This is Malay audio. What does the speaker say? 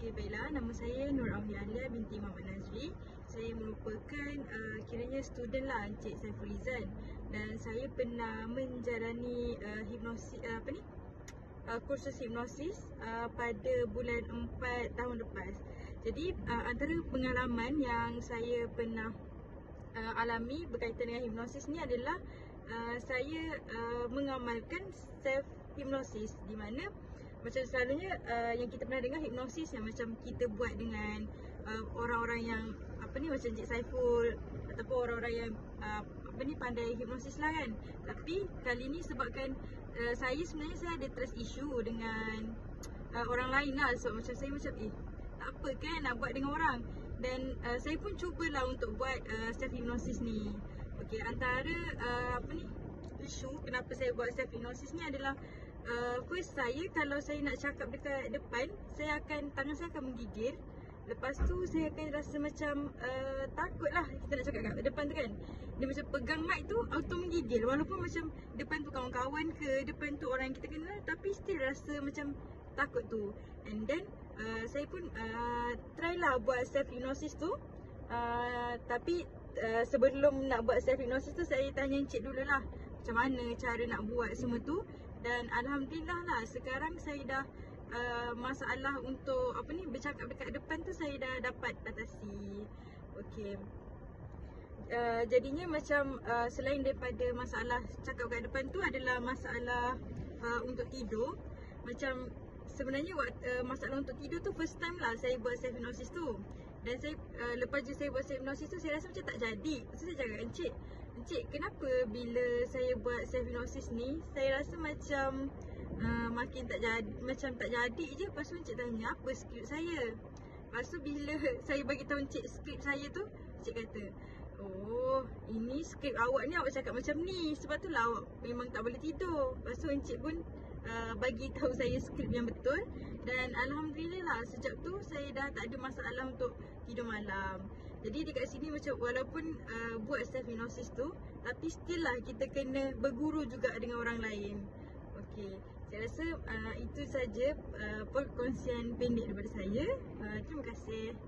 Okey, baiklah. Nama saya Nur Aulia Alia binti Muhammad Nazri. Saya merupakan kiranya student lah Encik Saiful Izan. Dan saya pernah menjalani hipnosis kursus hipnosis pada bulan 4 tahun lepas. Jadi antara pengalaman yang saya pernah alami berkaitan dengan hipnosis ni adalah saya mengamalkan self hipnosis, di mana macam selalunya yang kita pernah dengar hipnosis yang macam kita buat dengan orang-orang yang macam Encik Saiful ataupun orang-orang yang pandai hipnosis lah kan. Tapi kali ni sebabkan saya ada trust issue dengan orang lain lah. So macam saya tak apa kan nak buat dengan orang. Dan saya pun cubalah untuk buat self hypnosis ni. Okey, antara isu kenapa saya buat self hypnosis ni adalah first, kalau saya nak cakap dekat depan, tangan saya akan menggigil. Lepas tu saya akan rasa macam takut lah kita nak cakap kat depan tu kan. Dia macam pegang mic tu auto menggigil. Walaupun macam depan tu kawan-kawan ke, depan tu orang yang kita kenal, tapi still rasa macam takut tu. And then saya pun try lah buat self hypnosis tu. Tapi sebelum nak buat self hypnosis tu, saya tanya encik dulu lah macam mana cara nak buat semua tu. Dan alhamdulillah lah sekarang saya dah masalah untuk bercakap dekat depan tu saya dah dapat atasi. Okey. Jadinya macam selain daripada masalah cakap kat depan tu adalah masalah untuk tidur. Macam sebenarnya masalah untuk tidur tu first time lah saya buat self hypnosis tu. Dan saya lepas je saya buat self hypnosis tu, saya rasa macam tak jadi. So saya cakap encik kenapa bila saya buat self hypnosis ni saya rasa macam makin tak jadi, macam tak jadi je. Lepas tu encik tanya apa skrip saya. Lepas tu bila saya bagi tahu encik skrip saya tu, encik kata, oh ini skrip awak ni, awak cakap macam ni, sebab tu lah awak memang tak boleh tidur. Lepas tu encik pun bagi tahu saya skrip yang betul. Dan alhamdulillah lah sejak tu saya dah tak ada masalah untuk tidur malam. Jadi dekat sini macam walaupun buat self hypnosis tu, tapi still lah kita kena berguru juga dengan orang lain. Okey, saya rasa itu saja perkongsian pendek daripada saya. Terima kasih.